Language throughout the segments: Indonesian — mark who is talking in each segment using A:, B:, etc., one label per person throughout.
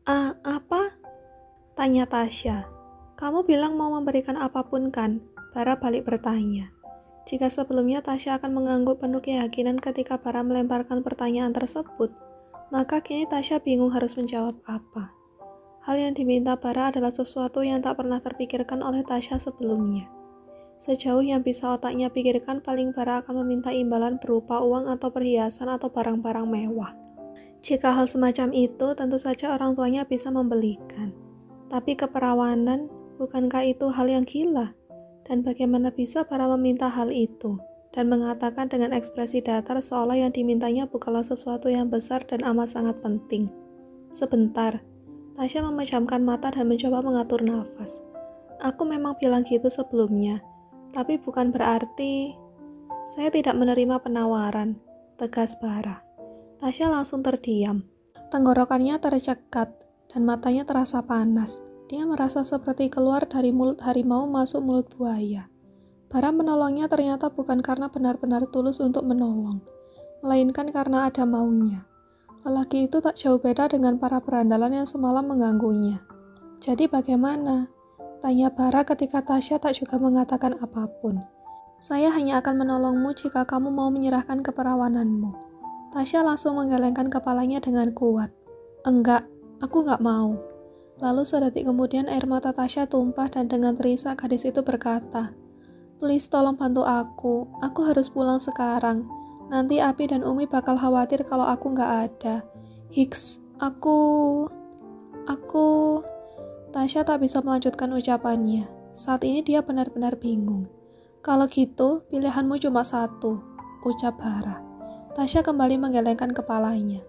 A: Ah, apa? Tanya Tasya. Kamu bilang mau memberikan apapun kan? Bara balik bertanya. Jika sebelumnya Tasya akan mengangguk penuh keyakinan ketika Bara melemparkan pertanyaan tersebut, maka kini Tasya bingung harus menjawab apa. Hal yang diminta Bara adalah sesuatu yang tak pernah terpikirkan oleh Tasya sebelumnya. Sejauh yang bisa otaknya pikirkan, paling Bara akan meminta imbalan berupa uang atau perhiasan atau barang-barang mewah. Jika hal semacam itu, tentu saja orang tuanya bisa membelikan. Tapi keperawanan, bukankah itu hal yang gila? Dan bagaimana bisa Bara meminta hal itu? Dan mengatakan dengan ekspresi datar seolah yang dimintanya bukanlah sesuatu yang besar dan amat sangat penting. Sebentar, Tasya memejamkan mata dan mencoba mengatur nafas. Aku memang bilang gitu sebelumnya, tapi bukan berarti saya tidak menerima penawaran, tegas Bara. Tasya langsung terdiam. Tenggorokannya tercekat dan matanya terasa panas. Dia merasa seperti keluar dari mulut harimau masuk mulut buaya. Bara menolongnya ternyata bukan karena benar-benar tulus untuk menolong, melainkan karena ada maunya. Lelaki itu tak jauh beda dengan para berandalan yang semalam mengganggunya. Jadi bagaimana? Tanya Bara ketika Tasya tak juga mengatakan apapun. Saya hanya akan menolongmu jika kamu mau menyerahkan keperawananmu. Tasya langsung menggelengkan kepalanya dengan kuat. Enggak, aku enggak mau. Lalu sedetik kemudian air mata Tasya tumpah dan dengan terisak gadis itu berkata, "Please tolong bantu aku harus pulang sekarang. Nanti Abi dan Umi bakal khawatir kalau aku enggak ada. Hiks, aku... Tasya tak bisa melanjutkan ucapannya. Saat ini dia benar-benar bingung. Kalau gitu, pilihanmu cuma satu, ucap Bara. Tasya kembali menggelengkan kepalanya.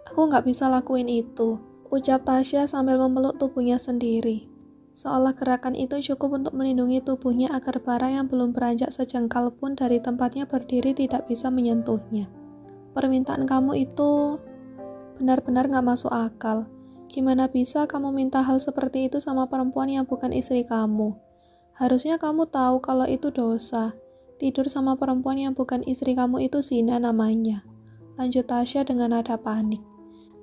A: Aku nggak bisa lakuin itu, ucap Tasya sambil memeluk tubuhnya sendiri. Seolah gerakan itu cukup untuk melindungi tubuhnya agar Bara yang belum beranjak sejengkal pun dari tempatnya berdiri tidak bisa menyentuhnya. Permintaan kamu itu benar-benar nggak masuk akal. Gimana bisa kamu minta hal seperti itu sama perempuan yang bukan istri kamu? Harusnya kamu tahu kalau itu dosa. Tidur sama perempuan yang bukan istri kamu itu zina namanya. Lanjut Tasya dengan nada panik.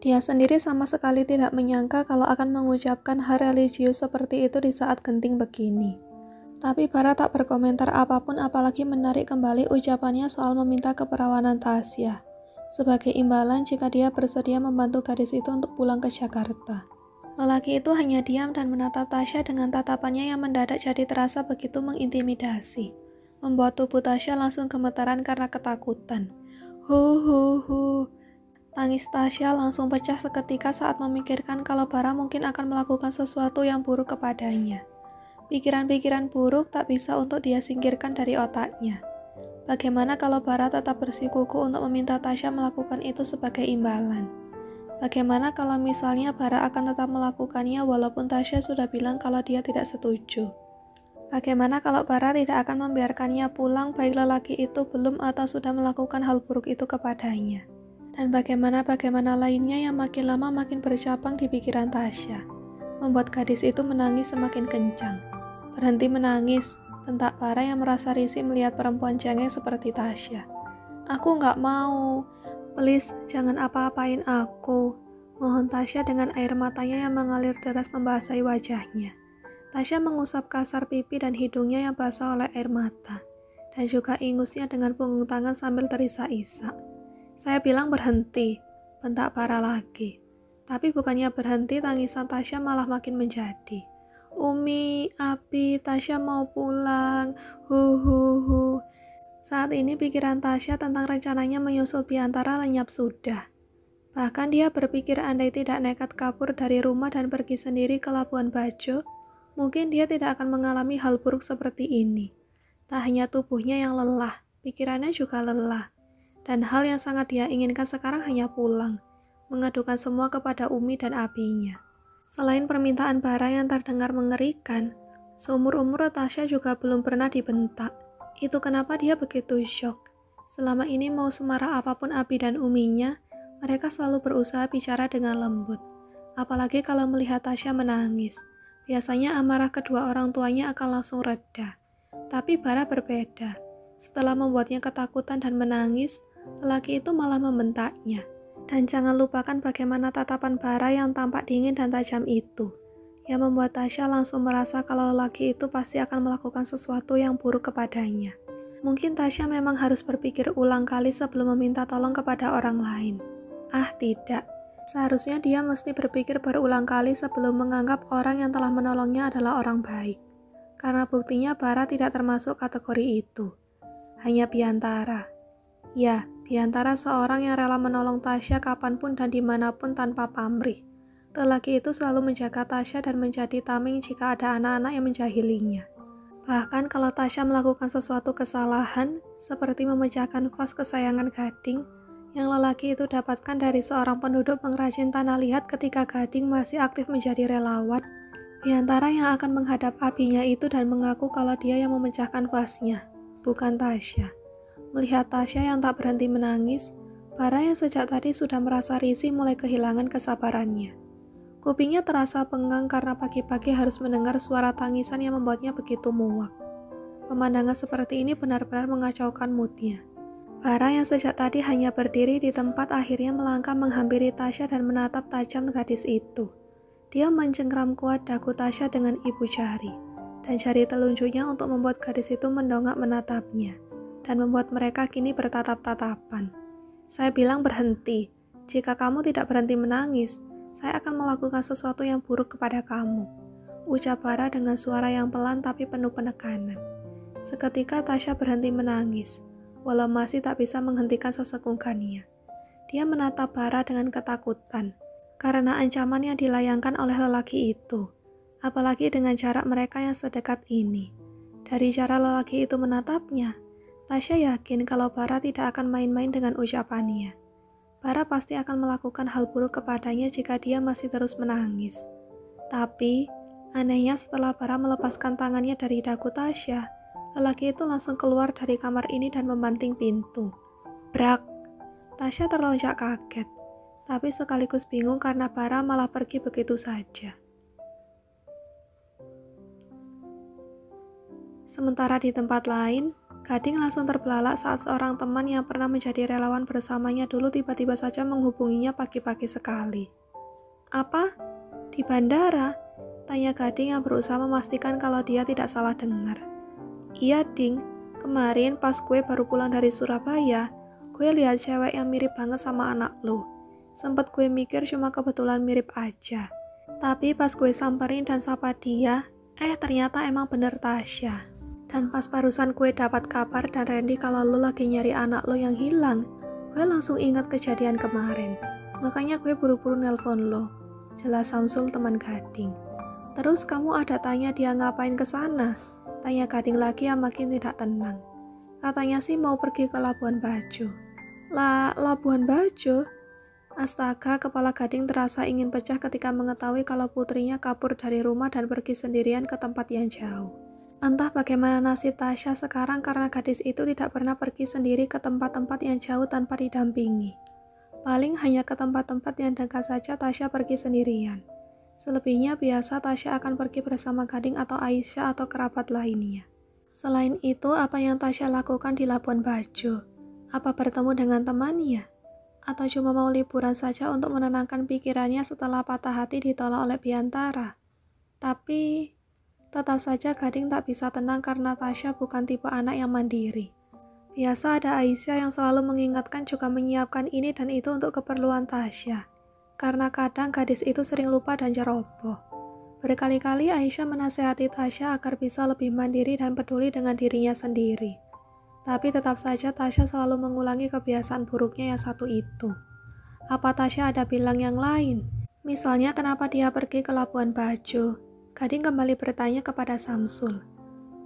A: Dia sendiri sama sekali tidak menyangka kalau akan mengucapkan hal religius seperti itu di saat genting begini. Tapi Bara tak berkomentar apapun apalagi menarik kembali ucapannya soal meminta keperawanan Tasya. Sebagai imbalan jika dia bersedia membantu gadis itu untuk pulang ke Jakarta. Lelaki itu hanya diam dan menatap Tasya dengan tatapannya yang mendadak jadi terasa begitu mengintimidasi. Membuat tubuh Tasya langsung gemetaran karena ketakutan. Hu. Tangis Tasya langsung pecah seketika saat memikirkan kalau Bara mungkin akan melakukan sesuatu yang buruk kepadanya. Pikiran-pikiran buruk tak bisa untuk dia singkirkan dari otaknya. Bagaimana kalau Bara tetap bersikukuh untuk meminta Tasya melakukan itu sebagai imbalan? Bagaimana kalau misalnya Bara akan tetap melakukannya walaupun Tasya sudah bilang kalau dia tidak setuju? Bagaimana kalau Bara tidak akan membiarkannya pulang baik lelaki itu belum atau sudah melakukan hal buruk itu kepadanya? Dan bagaimana lainnya yang makin lama makin bercabang di pikiran Tasya, membuat gadis itu menangis semakin kencang. Berhenti menangis, bentak Bara yang merasa risih melihat perempuan cengeng seperti Tasya. Aku nggak mau, please jangan apa-apain aku, mohon Tasya dengan air matanya yang mengalir deras membasahi wajahnya. Tasya mengusap kasar pipi dan hidungnya yang basah oleh air mata, dan juga ingusnya dengan punggung tangan sambil terisak-isak. Saya bilang berhenti, bentak Bara lagi. Tapi bukannya berhenti, tangisan Tasya malah makin menjadi. Umi, Abi, Tasya mau pulang, hu. Saat ini pikiran Tasya tentang rencananya menyusul Biantara lenyap sudah. Bahkan dia berpikir andai tidak nekat kabur dari rumah dan pergi sendiri ke Labuan Bajo, mungkin dia tidak akan mengalami hal buruk seperti ini. Tak hanya tubuhnya yang lelah, pikirannya juga lelah. Dan hal yang sangat dia inginkan sekarang hanya pulang, mengadukan semua kepada Umi dan Abinya. Selain permintaan Bara yang terdengar mengerikan, seumur-umur Tasya juga belum pernah dibentak. Itu kenapa dia begitu syok. Selama ini mau semarah apapun Abi dan Uminya, mereka selalu berusaha bicara dengan lembut. Apalagi kalau melihat Tasya menangis. Biasanya amarah kedua orang tuanya akan langsung reda. Tapi Bara berbeda. Setelah membuatnya ketakutan dan menangis, lelaki itu malah membentaknya. Dan jangan lupakan bagaimana tatapan Bara yang tampak dingin dan tajam itu, yang membuat Tasya langsung merasa kalau lelaki itu pasti akan melakukan sesuatu yang buruk kepadanya. Mungkin Tasya memang harus berpikir ulang kali sebelum meminta tolong kepada orang lain. Ah, tidak. Seharusnya dia mesti berpikir berulang kali sebelum menganggap orang yang telah menolongnya adalah orang baik. Karena buktinya Bara tidak termasuk kategori itu. Hanya Biantara. Ya, Biantara seorang yang rela menolong Tasya kapanpun dan dimanapun tanpa pamrih. Lelaki itu selalu menjaga Tasya dan menjadi tameng jika ada anak-anak yang menjahilinya. Bahkan kalau Tasya melakukan sesuatu kesalahan, seperti memecahkan vas kesayangan Gading, yang lelaki itu dapatkan dari seorang penduduk pengrajin tanah liat ketika Gading masih aktif menjadi relawan, Biantara yang akan menghadap abinya itu dan mengaku kalau dia yang memecahkan vasnya, bukan Tasya. Melihat Tasya yang tak berhenti menangis, Bara yang sejak tadi sudah merasa risih mulai kehilangan kesabarannya. Kupingnya terasa pengang karena pagi-pagi harus mendengar suara tangisan yang membuatnya begitu muak. Pemandangan seperti ini benar-benar mengacaukan moodnya. Bara yang sejak tadi hanya berdiri di tempat akhirnya melangkah menghampiri Tasya dan menatap tajam gadis itu. Dia mencengkram kuat dagu Tasya dengan ibu jari, dan jari telunjuknya untuk membuat gadis itu mendongak menatapnya, dan membuat mereka kini bertatap-tatapan. Saya bilang berhenti. Jika kamu tidak berhenti menangis, saya akan melakukan sesuatu yang buruk kepada kamu, ucap Bara dengan suara yang pelan tapi penuh penekanan. Seketika Tasya berhenti menangis, walau masih tak bisa menghentikan sesenggukannya. Dia menatap Bara dengan ketakutan, karena ancaman yang dilayangkan oleh lelaki itu, apalagi dengan jarak mereka yang sedekat ini. Dari cara lelaki itu menatapnya, Tasya yakin kalau Bara tidak akan main-main dengan ucapannya. Bara pasti akan melakukan hal buruk kepadanya jika dia masih terus menangis. Tapi, anehnya setelah Bara melepaskan tangannya dari dagu Tasya, lelaki itu langsung keluar dari kamar ini dan membanting pintu. Brak! Tasya terlonjak kaget, tapi sekaligus bingung karena Bara malah pergi begitu saja. Sementara di tempat lain, Gading langsung terbelalak saat seorang teman yang pernah menjadi relawan bersamanya dulu tiba-tiba saja menghubunginya pagi-pagi sekali. Apa? Di bandara? Tanya Gading yang berusaha memastikan kalau dia tidak salah dengar. Iya, Ding. Kemarin pas gue baru pulang dari Surabaya, gue lihat cewek yang mirip banget sama anak lo. Sempet gue mikir cuma kebetulan mirip aja. Tapi pas gue samperin dan sapa dia, ternyata emang bener Tasya. Dan pas barusan gue dapat kabar dan Randy kalau lo lagi nyari anak lo yang hilang, gue langsung ingat kejadian kemarin. Makanya gue buru-buru nelpon lo, jelas Samsul teman Gading. Terus kamu ada tanya dia ngapain ke sana? Tanya Gading lagi yang makin tidak tenang. Katanya sih mau pergi ke Labuan Bajo. Lah, Labuan Bajo? Astaga, kepala Gading terasa ingin pecah ketika mengetahui kalau putrinya kabur dari rumah dan pergi sendirian ke tempat yang jauh. Entah bagaimana nasib Tasya sekarang karena gadis itu tidak pernah pergi sendiri ke tempat-tempat yang jauh tanpa didampingi. Paling hanya ke tempat-tempat yang dekat saja Tasya pergi sendirian. Selebihnya biasa Tasya akan pergi bersama Gading atau Aisyah atau kerabat lainnya. Selain itu, apa yang Tasya lakukan di Labuan Bajo? Apa bertemu dengan temannya? Atau cuma mau liburan saja untuk menenangkan pikirannya setelah patah hati ditolak oleh Biantara? Tapi tetap saja Gading tak bisa tenang karena Tasya bukan tipe anak yang mandiri. Biasa ada Aisyah yang selalu mengingatkan juga menyiapkan ini dan itu untuk keperluan Tasya. Karena kadang gadis itu sering lupa dan ceroboh. Berkali-kali Aisyah menasihati Tasya agar bisa lebih mandiri dan peduli dengan dirinya sendiri. Tapi tetap saja Tasya selalu mengulangi kebiasaan buruknya yang satu itu. Apa Tasya ada bilang yang lain? Misalnya kenapa dia pergi ke Labuan Bajo? Gading kembali bertanya kepada Samsul.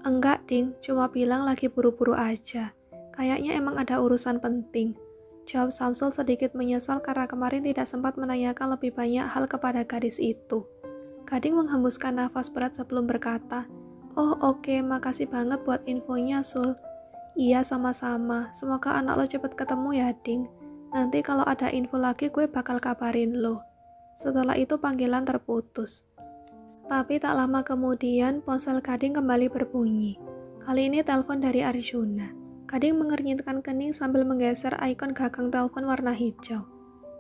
A: Enggak, Ding, cuma bilang lagi buru-buru aja. Kayaknya emang ada urusan penting. Jawab Samsul sedikit menyesal karena kemarin tidak sempat menanyakan lebih banyak hal kepada gadis itu. Gading menghembuskan nafas berat sebelum berkata, Oh oke, makasih banget buat infonya, Sul. Iya, sama-sama. Semoga anak lo cepet ketemu ya, Ding. Nanti kalau ada info lagi gue bakal kabarin lo. Setelah itu panggilan terputus. Tapi tak lama kemudian ponsel Gading kembali berbunyi. Kali ini telepon dari Arjuna. Gading mengernyitkan kening sambil menggeser ikon gagang telepon warna hijau.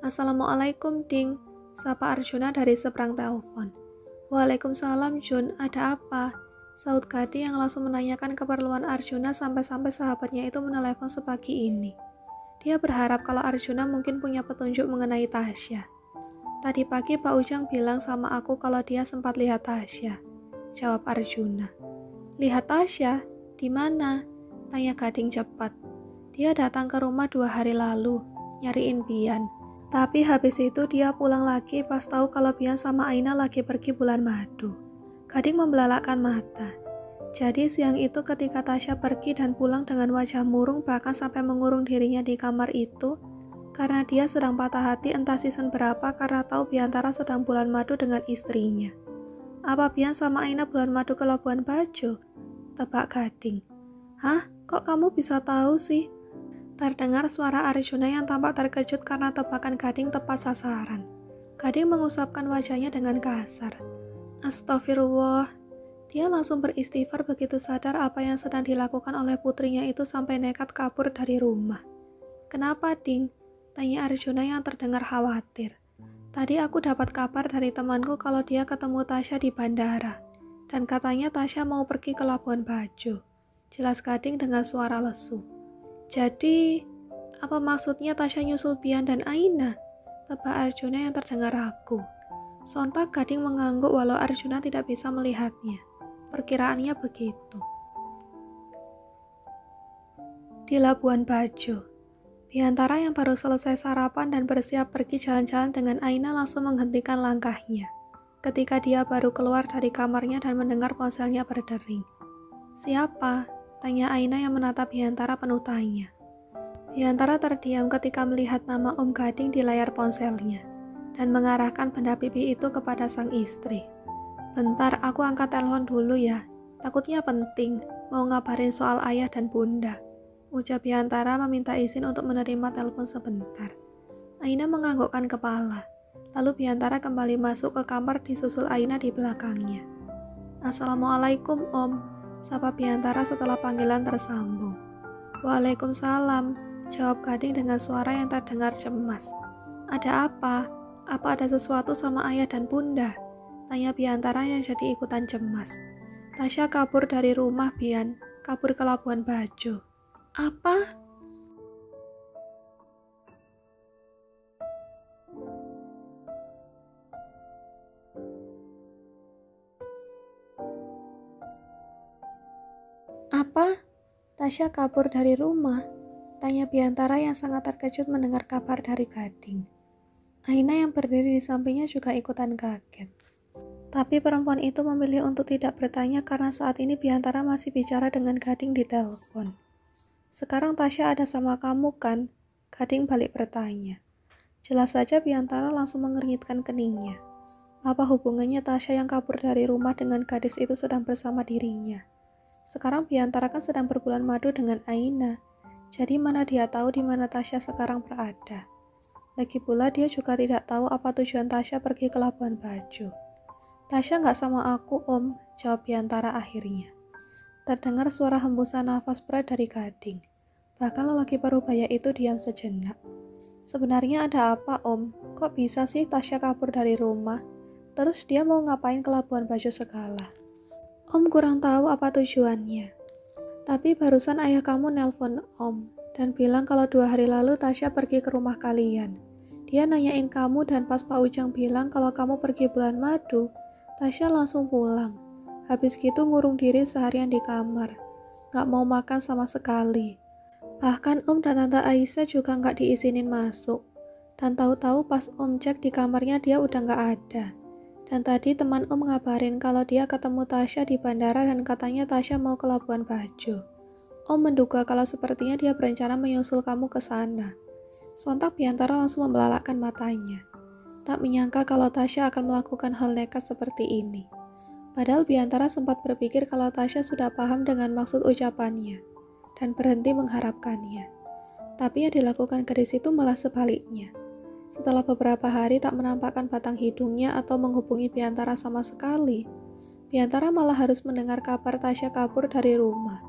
A: Assalamualaikum, Ding, sapa Arjuna dari seberang telepon. Waalaikumsalam, Jun, ada apa? Saut Gading yang langsung menanyakan keperluan Arjuna sampai-sampai sahabatnya itu menelepon sepagi ini. Dia berharap kalau Arjuna mungkin punya petunjuk mengenai Tasya. Tadi pagi Pak Ujang bilang sama aku kalau dia sempat lihat Tasya, jawab Arjuna. Lihat Tasya? Di mana? Tanya Gading cepat. Dia datang ke rumah 2 hari lalu, nyariin Bian. Tapi habis itu dia pulang lagi pas tahu kalau Bian sama Aina lagi pergi bulan madu. Gading membelalakkan mata. Jadi siang itu ketika Tasya pergi dan pulang dengan wajah murung bahkan sampai mengurung dirinya di kamar itu, karena dia sedang patah hati entah season berapa karena tahu Biantara sedang bulan madu dengan istrinya. Apa Bian sama Aina bulan madu ke Labuan Bajo? Tebak Gading. Hah? Kok kamu bisa tahu sih? Terdengar suara Arjuna yang tampak terkejut karena tebakan Gading tepat sasaran. Gading mengusapkan wajahnya dengan kasar. Astagfirullah. Dia langsung beristighfar begitu sadar apa yang sedang dilakukan oleh putrinya itu sampai nekat kabur dari rumah. Kenapa, Ding? Tanya Arjuna yang terdengar khawatir. Tadi aku dapat kabar dari temanku kalau dia ketemu Tasya di bandara. Dan katanya Tasya mau pergi ke Labuan Bajo. Jelas Gading dengan suara lesu. Jadi, apa maksudnya Tasya nyusul Bian dan Aina? Tebak Arjuna yang terdengar ragu. Sontak Gading mengangguk walau Arjuna tidak bisa melihatnya. Perkiraannya begitu. Di Labuan Bajo, Biantara yang baru selesai sarapan dan bersiap pergi jalan-jalan dengan Aina langsung menghentikan langkahnya. Ketika dia baru keluar dari kamarnya dan mendengar ponselnya berdering. Siapa? Tanya Aina yang menatap Biantara penuh tanya. Biantara terdiam ketika melihat nama Om Gading di layar ponselnya dan mengarahkan benda pipi itu kepada sang istri. Bentar, aku angkat telepon dulu ya. Takutnya penting, mau ngabarin soal ayah dan bunda. Ucap Biantara meminta izin untuk menerima telepon sebentar. Aina menganggukkan kepala. Lalu Biantara kembali masuk ke kamar disusul Aina di belakangnya. Assalamualaikum, Om. Sapa Biantara setelah panggilan tersambung. Waalaikumsalam, jawab Gading dengan suara yang terdengar cemas. Ada apa? Apa ada sesuatu sama ayah dan bunda? Tanya Biantara yang jadi ikutan cemas. Tasya kabur dari rumah, Bian. Kabur ke Labuan Bajo. Apa? Apa? Tasya kabur dari rumah? Tanya Biantara yang sangat terkejut mendengar kabar dari Gading. Aina yang berdiri di sampingnya juga ikutan kaget. Tapi perempuan itu memilih untuk tidak bertanya karena saat ini Biantara masih bicara dengan Gading di telepon. Sekarang Tasya ada sama kamu kan? Gading balik bertanya. Jelas saja Biantara langsung mengernyitkan keningnya. Apa hubungannya Tasya yang kabur dari rumah dengan gadis itu sedang bersama dirinya? Sekarang Biantara kan sedang berbulan madu dengan Aina. Jadi mana dia tahu di mana Tasya sekarang berada? Lagi pula dia juga tidak tahu apa tujuan Tasya pergi ke Labuan Bajo. Tasya nggak sama aku, Om, jawab Biantara akhirnya. Terdengar suara hembusan nafas berat dari Gading. Bahkan lelaki parubaya itu diam sejenak. Sebenarnya ada apa, Om? Kok bisa sih Tasya kabur dari rumah? Terus dia mau ngapain ke Labuan Bajo segala? Om kurang tahu apa tujuannya. Tapi barusan ayah kamu nelpon Om dan bilang kalau 2 hari lalu Tasya pergi ke rumah kalian. Dia nanyain kamu dan pas Pak Ujang bilang kalau kamu pergi bulan madu, Tasya langsung pulang. Habis gitu ngurung diri seharian di kamar. Gak mau makan sama sekali. Bahkan Om dan Tante Aisyah juga gak diizinin masuk. Dan tahu-tahu pas Om cek di kamarnya dia udah gak ada. Dan tadi teman Om ngabarin kalau dia ketemu Tasya di bandara dan katanya Tasya mau ke Labuan Bajo. Om menduga kalau sepertinya dia berencana menyusul kamu ke sana. Sontak Biantara langsung membelalakkan matanya. Tak menyangka kalau Tasya akan melakukan hal nekat seperti ini. Padahal Biantara sempat berpikir kalau Tasya sudah paham dengan maksud ucapannya dan berhenti mengharapkannya. Tapi yang dilakukan gadis itu malah sebaliknya. Setelah beberapa hari tak menampakkan batang hidungnya atau menghubungi Biantara sama sekali, Biantara malah harus mendengar kabar Tasya kabur dari rumah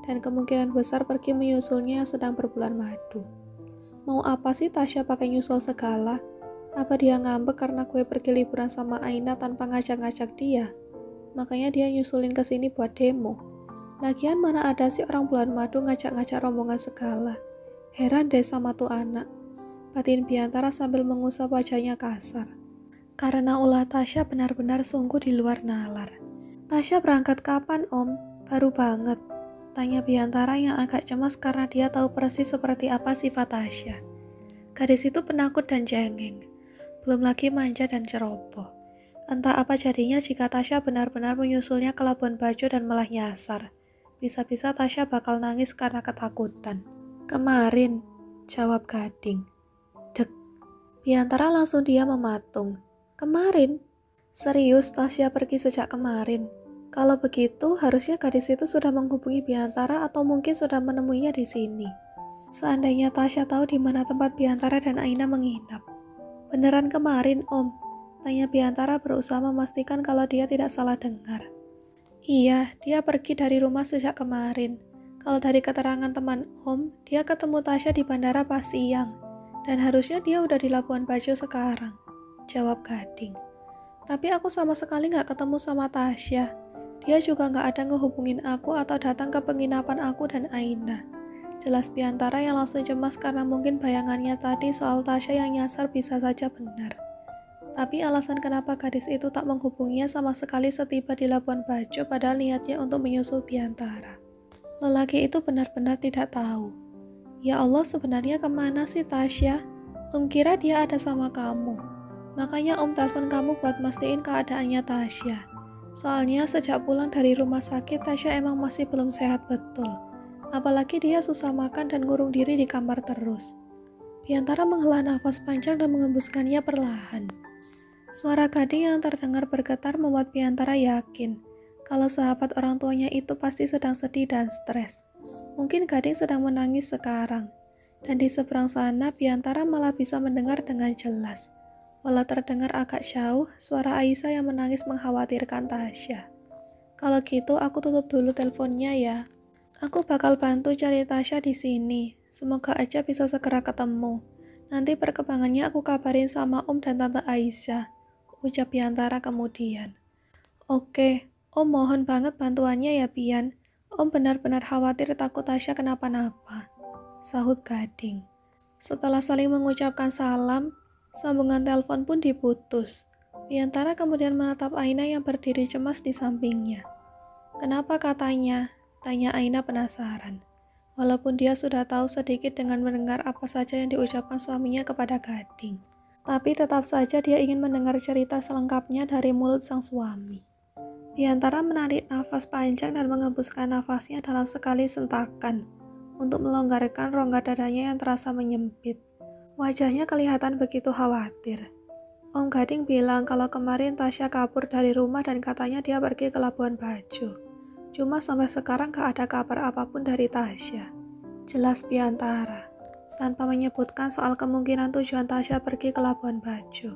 A: dan kemungkinan besar pergi menyusulnya yang sedang berbulan madu. Mau apa sih Tasya pakai nyusul segala? Apa dia ngambek karena gue pergi liburan sama Aina tanpa ngajak-ngajak dia? Makanya dia nyusulin ke sini buat demo. Lagian mana ada sih orang bulan madu ngajak-ngajak rombongan segala. Heran deh sama tuh anak. Batin Biantara sambil mengusap wajahnya kasar. Karena ulah Tasya benar-benar sungguh di luar nalar. Tasya berangkat kapan om? Baru banget. Tanya Biantara yang agak cemas karena dia tahu persis seperti apa sifat Tasya. Gadis itu penakut dan cengeng. Belum lagi manja dan ceroboh. Entah apa jadinya jika Tasya benar-benar menyusulnya ke Labuan Bajo dan malah nyasar. Bisa-bisa Tasya bakal nangis karena ketakutan. Kemarin, jawab Gading. Dek. Biantara langsung dia mematung. Kemarin? Serius Tasya pergi sejak kemarin? Kalau begitu, harusnya gadis itu sudah menghubungi Biantara atau mungkin sudah menemuinya di sini. Seandainya Tasya tahu di mana tempat Biantara dan Aina menginap. Beneran kemarin, Om? Tanya Biantara berusaha memastikan kalau dia tidak salah dengar. Iya, dia pergi dari rumah sejak kemarin. Kalau dari keterangan teman Om, dia ketemu Tasya di bandara pas siang. Dan harusnya dia udah di Labuan Bajo sekarang. Jawab Gading. Tapi aku sama sekali gak ketemu sama Tasya. Dia juga gak ada ngehubungin aku atau datang ke penginapan aku dan Aina. Jelas Biantara yang langsung cemas karena mungkin bayangannya tadi soal Tasya yang nyasar bisa saja benar. Tapi alasan kenapa gadis itu tak menghubunginya sama sekali setiba di Labuan Bajo padahal niatnya untuk menyusul Biantara. Lelaki itu benar-benar tidak tahu. Ya Allah, sebenarnya kemana sih Tasya? Om kira dia ada sama kamu. Makanya Om telepon kamu buat mastiin keadaannya Tasya. Soalnya sejak pulang dari rumah sakit, Tasya emang masih belum sehat betul. Apalagi dia susah makan dan ngurung diri di kamar terus. Biantara menghela nafas panjang dan mengembuskannya perlahan. Suara Gading yang terdengar bergetar membuat Biantara yakin kalau sahabat orang tuanya itu pasti sedang sedih dan stres. Mungkin Gading sedang menangis sekarang. Dan di seberang sana, Biantara malah bisa mendengar dengan jelas. Walau terdengar agak jauh, suara Aisyah yang menangis mengkhawatirkan Tasya. Kalau gitu, aku tutup dulu teleponnya ya. Aku bakal bantu cari Tasya di sini. Semoga aja bisa segera ketemu. Nanti perkembangannya aku kabarin sama Om dan Tante Aisyah. Ucap Biantara kemudian. Oke, Om mohon banget bantuannya ya Bian. Om benar-benar khawatir takut Tasya kenapa-napa. Sahut Gading. Setelah saling mengucapkan salam, sambungan telepon pun diputus. Biantara kemudian menatap Aina yang berdiri cemas di sampingnya. Kenapa katanya? Tanya Aina penasaran. Walaupun dia sudah tahu sedikit dengan mendengar apa saja yang diucapkan suaminya kepada Gading. Tapi tetap saja dia ingin mendengar cerita selengkapnya dari mulut sang suami. Biantara menarik nafas panjang dan mengembuskan nafasnya dalam sekali sentakan untuk melonggarkan rongga dadanya yang terasa menyempit. Wajahnya kelihatan begitu khawatir. Om Gading bilang kalau kemarin Tasya kabur dari rumah dan katanya dia pergi ke Labuan Bajo. Cuma sampai sekarang gak ada kabar apapun dari Tasya. Jelas Biantara, tanpa menyebutkan soal kemungkinan tujuan Tasya pergi ke Labuan Bajo.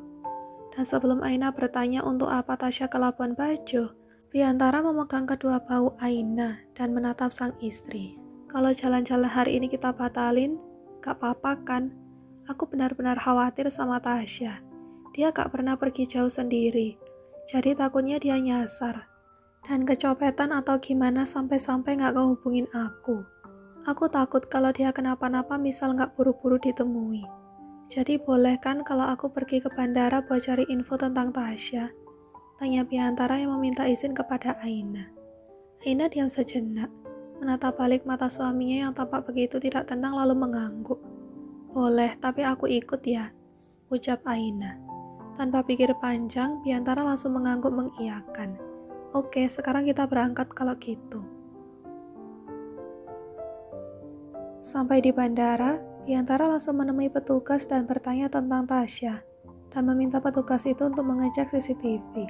A: Dan sebelum Aina bertanya untuk apa Tasya ke Labuan Bajo, Biantara memegang kedua bahu Aina dan menatap sang istri. Kalau jalan-jalan hari ini kita batalin, gak apa-apa kan? Aku benar-benar khawatir sama Tasya. Dia gak pernah pergi jauh sendiri. Jadi takutnya dia nyasar. Dan kecopetan atau gimana sampai-sampai gak kehubungin aku. Aku takut kalau dia kenapa-napa misal gak buru-buru ditemui. Jadi boleh kan kalau aku pergi ke bandara buat cari info tentang Tasya? Tanya Biantara yang meminta izin kepada Aina. Aina diam sejenak. Menatap balik mata suaminya yang tampak begitu tidak tenang lalu mengangguk. Boleh, tapi aku ikut ya, ucap Aina. Tanpa pikir panjang, Biantara langsung mengangguk mengiyakan. Oke, sekarang kita berangkat kalau gitu. Sampai di bandara, Biantara langsung menemui petugas dan bertanya tentang Tasya, dan meminta petugas itu untuk mengecek CCTV.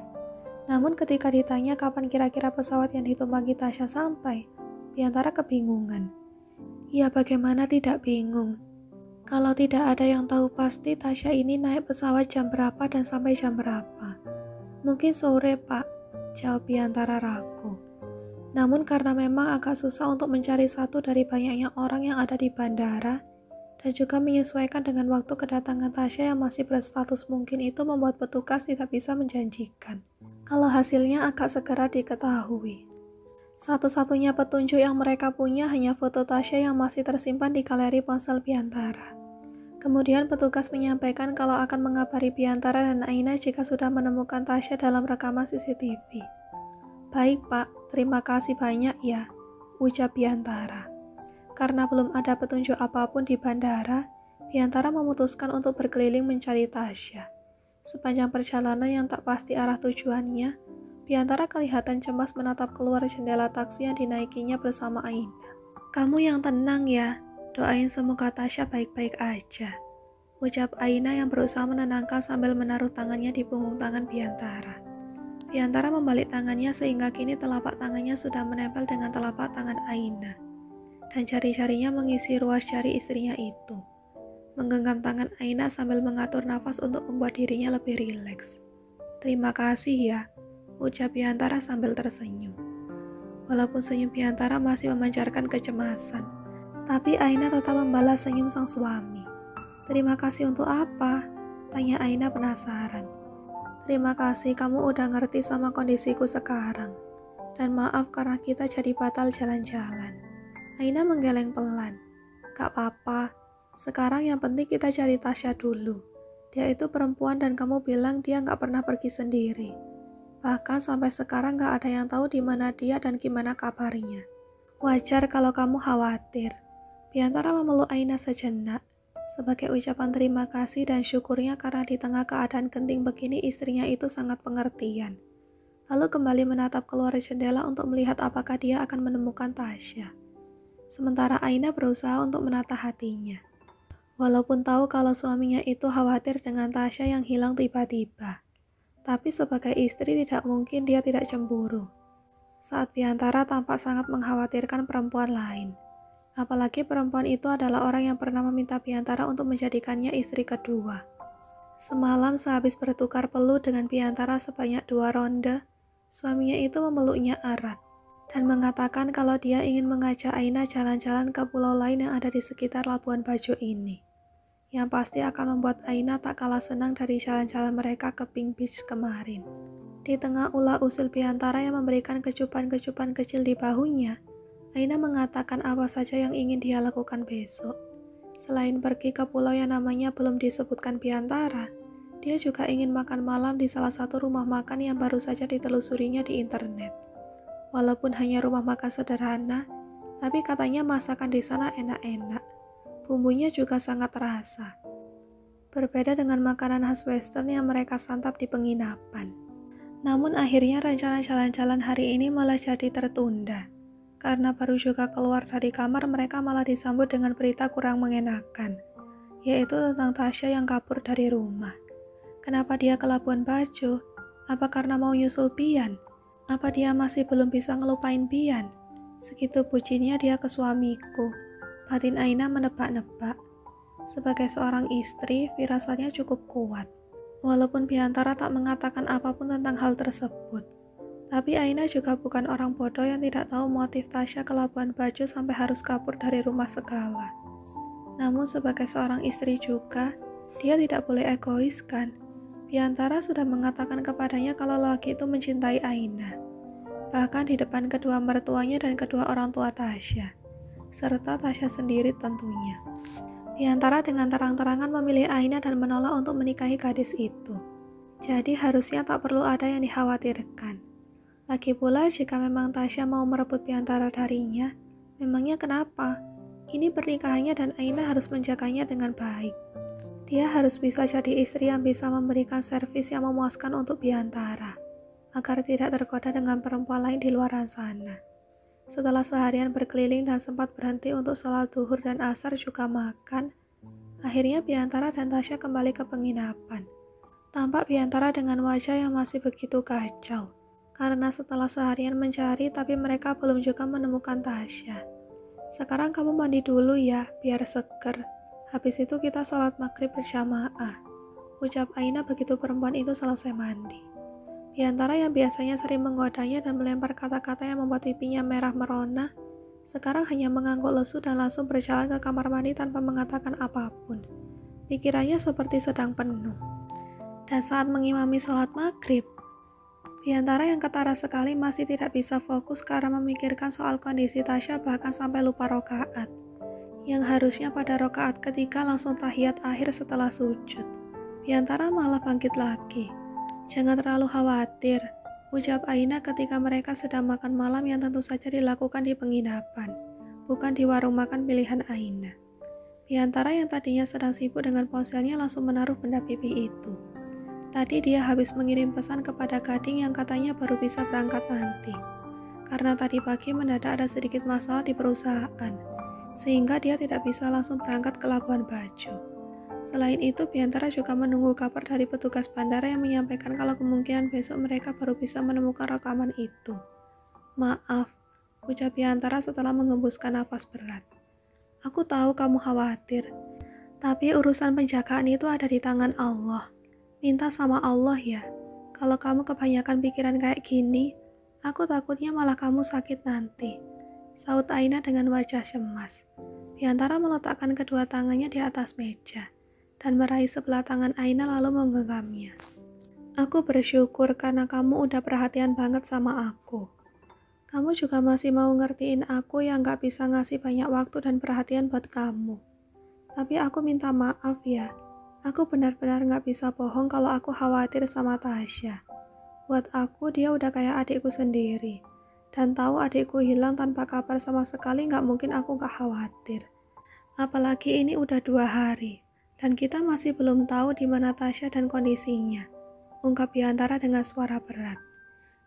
A: Namun ketika ditanya kapan kira-kira pesawat yang ditumpangi Tasya sampai, Biantara kebingungan. Ya bagaimana tidak bingung? Kalau tidak ada yang tahu pasti Tasya ini naik pesawat jam berapa dan sampai jam berapa. Mungkin sore Pak, jawab Biantara ragu. Namun karena memang agak susah untuk mencari satu dari banyaknya orang yang ada di bandara, Dan juga menyesuaikan dengan waktu kedatangan Tasya yang masih berstatus mungkin itu membuat petugas tidak bisa menjanjikan kalau hasilnya agak segera diketahui. Satu-satunya petunjuk yang mereka punya hanya foto Tasya yang masih tersimpan di galeri ponsel Biantara. Kemudian petugas menyampaikan kalau akan mengabari Biantara dan Aina jika sudah menemukan Tasya dalam rekaman CCTV. "Baik Pak, terima kasih banyak ya," ucap Biantara. Karena belum ada petunjuk apapun di bandara, Biantara memutuskan untuk berkeliling mencari Tasya. Sepanjang perjalanan yang tak pasti arah tujuannya, Biantara kelihatan cemas menatap keluar jendela taksi yang dinaikinya bersama Aina. "Kamu yang tenang ya, doain semoga Tasya baik-baik aja," ucap Aina yang berusaha menenangkan sambil menaruh tangannya di punggung tangan Biantara. Biantara membalik tangannya sehingga kini telapak tangannya sudah menempel dengan telapak tangan Aina. Dan jari-jarinya mengisi ruas jari istrinya itu. Menggenggam tangan Aina sambil mengatur nafas untuk membuat dirinya lebih rileks. "Terima kasih ya," ucap Biantara sambil tersenyum. Walaupun senyum Biantara masih memancarkan kecemasan, tapi Aina tetap membalas senyum sang suami. "Terima kasih untuk apa?" tanya Aina penasaran. "Terima kasih kamu udah ngerti sama kondisiku sekarang. Dan maaf karena kita jadi batal jalan-jalan." Aina menggeleng pelan. "Gak apa-apa, sekarang yang penting kita cari Tasya dulu. Dia itu perempuan dan kamu bilang dia gak pernah pergi sendiri. Bahkan sampai sekarang gak ada yang tahu di mana dia dan gimana kabarnya. Wajar kalau kamu khawatir." Biantara memeluk Aina sejenak, sebagai ucapan terima kasih dan syukurnya karena di tengah keadaan genting begini istrinya itu sangat pengertian. Lalu kembali menatap keluar jendela untuk melihat apakah dia akan menemukan Tasya. Sementara Aina berusaha untuk menata hatinya. Walaupun tahu kalau suaminya itu khawatir dengan Tasya yang hilang tiba-tiba. Tapi sebagai istri tidak mungkin dia tidak cemburu. Saat Biantara tampak sangat mengkhawatirkan perempuan lain. Apalagi perempuan itu adalah orang yang pernah meminta Biantara untuk menjadikannya istri kedua. Semalam sehabis bertukar peluh dengan Biantara sebanyak 2 ronde, suaminya itu memeluknya erat. Dan mengatakan kalau dia ingin mengajak Aina jalan-jalan ke pulau lain yang ada di sekitar Labuan Bajo ini. Yang pasti akan membuat Aina tak kalah senang dari jalan-jalan mereka ke Pink Beach kemarin. Di tengah ulah usil Biantara yang memberikan kecupan-kecupan kecil di bahunya, Aina mengatakan apa saja yang ingin dia lakukan besok. Selain pergi ke pulau yang namanya belum disebutkan Biantara, dia juga ingin makan malam di salah satu rumah makan yang baru saja ditelusurinya di internet. Walaupun hanya rumah makan sederhana, tapi katanya masakan di sana enak-enak. Bumbunya juga sangat terasa. Berbeda dengan makanan khas Western yang mereka santap di penginapan. Namun akhirnya rencana jalan-jalan hari ini malah jadi tertunda. Karena baru juga keluar dari kamar mereka malah disambut dengan berita kurang mengenakan. Yaitu tentang Tasya yang kabur dari rumah. Kenapa dia ke Labuan Bajo? Apa karena mau nyusul Bian? Apa dia masih belum bisa ngelupain Bian? Segitu bucinnya dia ke suamiku. Batin Aina menebak-nebak. Sebagai seorang istri, firasatnya cukup kuat. Walaupun Biantara tak mengatakan apapun tentang hal tersebut. Tapi Aina juga bukan orang bodoh yang tidak tahu motif Tasya ke Labuan Bajo sampai harus kabur dari rumah segala. Namun sebagai seorang istri juga, dia tidak boleh egois kan? Biantara sudah mengatakan kepadanya kalau lelaki itu mencintai Aina. Bahkan di depan kedua mertuanya dan kedua orang tua Tasya. Serta Tasya sendiri tentunya. Biantara dengan terang-terangan memilih Aina dan menolak untuk menikahi gadis itu. Jadi harusnya tak perlu ada yang dikhawatirkan. Lagi pula jika memang Tasya mau merebut Biantara darinya, memangnya kenapa? Ini pernikahannya dan Aina harus menjaganya dengan baik. Dia harus bisa jadi istri yang bisa memberikan servis yang memuaskan untuk Biantara, agar tidak tergoda dengan perempuan lain di luar sana. Setelah seharian berkeliling dan sempat berhenti untuk sholat zuhur dan asar juga makan, akhirnya Biantara dan Tasya kembali ke penginapan. Tampak Biantara dengan wajah yang masih begitu kacau, karena setelah seharian mencari tapi mereka belum juga menemukan Tasya. "Sekarang kamu mandi dulu ya, biar seger. Habis itu kita sholat maghrib berjamaah," ucap Aina begitu perempuan itu selesai mandi. Biantara yang biasanya sering menggodanya dan melempar kata-kata yang membuat pipinya merah merona, Sekarang hanya mengangguk lesu dan langsung berjalan ke kamar mandi tanpa mengatakan apapun. Pikirannya seperti sedang penuh. Dan saat mengimami sholat maghrib, Biantara yang ketara sekali masih tidak bisa fokus karena memikirkan soal kondisi Tasya bahkan sampai lupa rokaat. Yang harusnya pada rokaat ketiga langsung tahiyat akhir setelah sujud. Biantara malah bangkit lagi. Jangan terlalu khawatir, ucap Aina ketika mereka sedang makan malam yang tentu saja dilakukan di penginapan, bukan di warung makan pilihan Aina. Biantara yang tadinya sedang sibuk dengan ponselnya langsung menaruh benda pipi itu. Tadi dia habis mengirim pesan kepada Gading yang katanya baru bisa berangkat nanti. Karena tadi pagi mendadak ada sedikit masalah di perusahaan, sehingga dia tidak bisa langsung berangkat ke Labuan Bajo. Selain itu, Biantara juga menunggu kabar dari petugas bandara yang menyampaikan kalau kemungkinan besok mereka baru bisa menemukan rekaman itu. Maaf, ucap Biantara setelah mengembuskan nafas berat. Aku tahu kamu khawatir, tapi urusan penjagaan itu ada di tangan Allah. Minta sama Allah ya, kalau kamu kebanyakan pikiran kayak gini, aku takutnya malah kamu sakit nanti, saut Aina dengan wajah cemas. Biantara meletakkan kedua tangannya di atas meja, dan meraih sebelah tangan Aina lalu menggenggamnya. Aku bersyukur karena kamu udah perhatian banget sama aku. Kamu juga masih mau ngertiin aku yang gak bisa ngasih banyak waktu dan perhatian buat kamu. Tapi aku minta maaf ya. Aku benar-benar gak bisa bohong kalau aku khawatir sama Tasya. Buat aku, dia udah kayak adikku sendiri. Dan tahu adikku hilang tanpa kabar sama sekali gak mungkin aku gak khawatir. Apalagi ini udah 2 hari. Dan kita masih belum tahu di mana Tasya dan kondisinya. Ungkap Biantara dengan suara berat.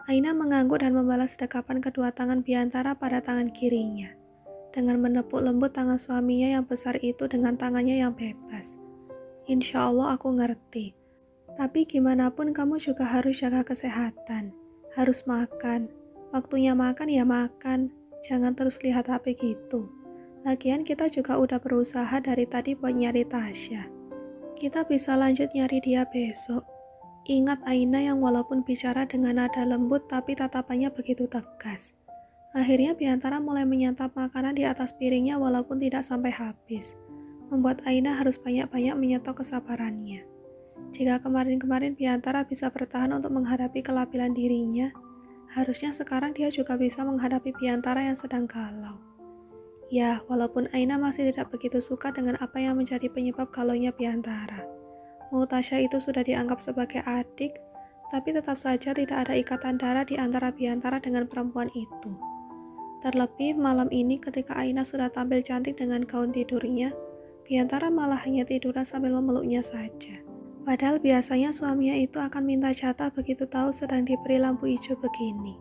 A: Aina mengangguk dan membalas dekapan kedua tangan Biantara pada tangan kirinya. Dengan menepuk lembut tangan suaminya yang besar itu dengan tangannya yang bebas. Insya Allah aku ngerti. Tapi gimana pun kamu juga harus jaga kesehatan. Harus makan. Waktunya makan ya makan. Jangan terus lihat HP gitu. Lagian kita juga udah berusaha dari tadi buat nyari Tasya. Kita bisa lanjut nyari dia besok. Ingat Aina yang walaupun bicara dengan nada lembut tapi tatapannya begitu tegas. Akhirnya Biantara mulai menyantap makanan di atas piringnya walaupun tidak sampai habis. Membuat Aina harus banyak-banyak menyetok kesabarannya. Jika kemarin-kemarin Biantara bisa bertahan untuk menghadapi kelabilan dirinya, harusnya sekarang dia juga bisa menghadapi Biantara yang sedang galau. Ya, walaupun Aina masih tidak begitu suka dengan apa yang menjadi penyebab galaunya Biantara. Mau Tasya itu sudah dianggap sebagai adik, tapi tetap saja tidak ada ikatan darah di antara Biantara dengan perempuan itu. Terlebih malam ini ketika Aina sudah tampil cantik dengan gaun tidurnya, Biantara malah hanya tiduran sambil memeluknya saja. Padahal biasanya suaminya itu akan minta jatah begitu tahu sedang diberi lampu hijau begini.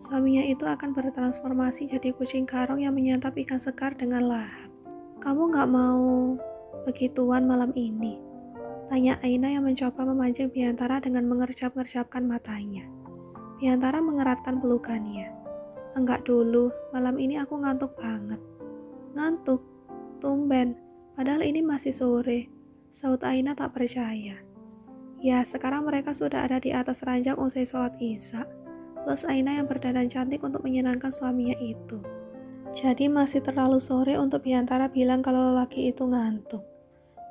A: Suaminya itu akan bertransformasi jadi kucing karong yang menyantap ikan segar dengan lahap. Kamu gak mau begituan malam ini? Tanya Aina yang mencoba memancing Biantara dengan mengerjap-ngerjapkan matanya. Biantara mengeratkan pelukannya. Enggak dulu, malam ini aku ngantuk banget. Ngantuk? Tumben. Padahal ini masih sore, saut Aina tak percaya. Ya, sekarang mereka sudah ada di atas ranjang usai sholat Isya, plus Aina yang berdandan cantik untuk menyenangkan suaminya itu. Jadi masih terlalu sore untuk Biantara bilang kalau lelaki itu ngantuk.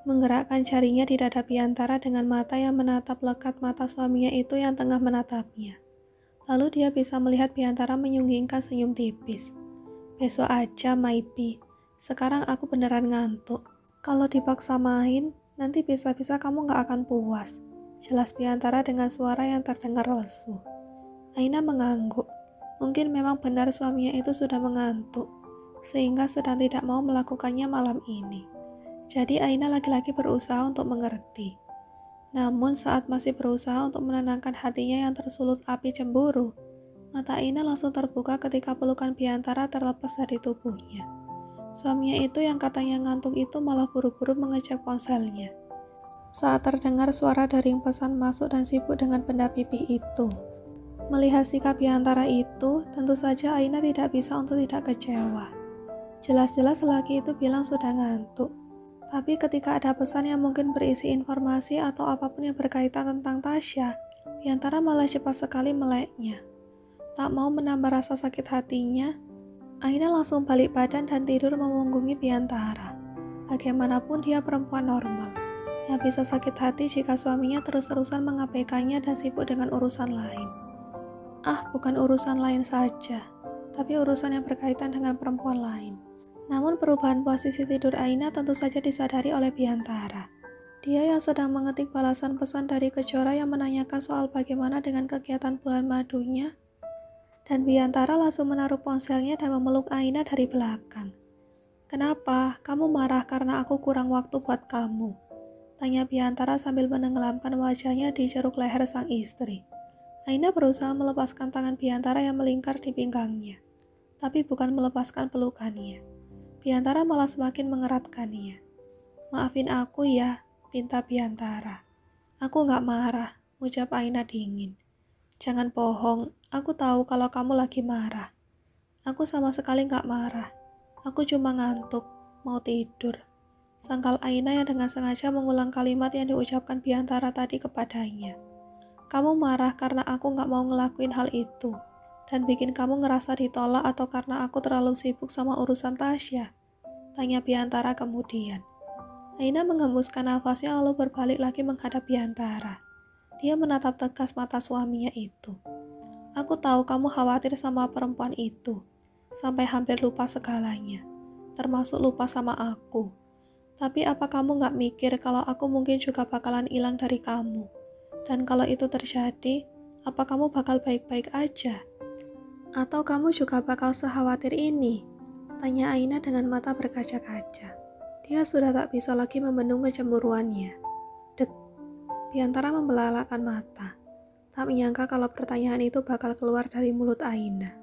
A: Menggerakkan jarinya di dada Biantara dengan mata yang menatap lekat mata suaminya itu yang tengah menatapnya. Lalu dia bisa melihat Biantara menyunggingkan senyum tipis. Besok aja, Maipi. Sekarang aku beneran ngantuk. Kalau dipaksa main, nanti bisa-bisa kamu gak akan puas. Jelas Biantara dengan suara yang terdengar lesu. Aina mengangguk. Mungkin memang benar suaminya itu sudah mengantuk, sehingga sedang tidak mau melakukannya malam ini. Jadi Aina lagi-lagi berusaha untuk mengerti. Namun saat masih berusaha untuk menenangkan hatinya yang tersulut api cemburu, mata Aina langsung terbuka ketika pelukan Biantara terlepas dari tubuhnya. Suaminya itu yang katanya ngantuk itu malah buru-buru mengecek ponselnya. Saat terdengar suara dering pesan masuk dan sibuk dengan benda pipih itu. Melihat sikap Biantara itu, tentu saja Aina tidak bisa untuk tidak kecewa. Jelas-jelas lelaki itu bilang sudah ngantuk. Tapi ketika ada pesan yang mungkin berisi informasi atau apapun yang berkaitan tentang Tasya, Biantara malah cepat sekali meleknya. Tak mau menambah rasa sakit hatinya, Aina langsung balik badan dan tidur memunggungi Biantara. Bagaimanapun dia perempuan normal, yang bisa sakit hati jika suaminya terus-terusan mengabaikannya dan sibuk dengan urusan lain. Bukan urusan lain saja, tapi urusan yang berkaitan dengan perempuan lain. Namun perubahan posisi tidur Aina tentu saja disadari oleh Biantara. Dia yang sedang mengetik balasan pesan dari Kejora yang menanyakan soal bagaimana dengan kegiatan bulan madunya, dan Biantara langsung menaruh ponselnya dan memeluk Aina dari belakang. "Kenapa? Kamu marah karena aku kurang waktu buat kamu?" tanya Biantara sambil menenggelamkan wajahnya di jeruk leher sang istri. Aina berusaha melepaskan tangan Biantara yang melingkar di pinggangnya, tapi bukan melepaskan pelukannya. Biantara malah semakin mengeratkannya. "Maafin aku ya," pinta Biantara. "Aku gak marah," ucap Aina dingin. "Jangan bohong, aku tahu kalau kamu lagi marah." "Aku sama sekali gak marah. Aku cuma ngantuk, mau tidur," sangkal Aina yang dengan sengaja mengulang kalimat yang diucapkan Biantara tadi kepadanya. "Kamu marah karena aku gak mau ngelakuin hal itu, dan bikin kamu ngerasa ditolak atau karena aku terlalu sibuk sama urusan Tasya?" tanya Biantara kemudian. Aina menghembuskan nafasnya lalu berbalik lagi menghadap Biantara. Dia menatap tegas mata suaminya itu. "Aku tahu kamu khawatir sama perempuan itu, sampai hampir lupa segalanya, termasuk lupa sama aku. Tapi apa kamu gak mikir kalau aku mungkin juga bakalan hilang dari kamu? Dan kalau itu terjadi, apa kamu bakal baik-baik aja? Atau kamu juga bakal sekhawatir ini?" tanya Aina dengan mata berkaca-kaca. Dia sudah tak bisa lagi membendung kecemburuannya. Dek, Biantara membelalakan mata. Tak menyangka kalau pertanyaan itu bakal keluar dari mulut Aina.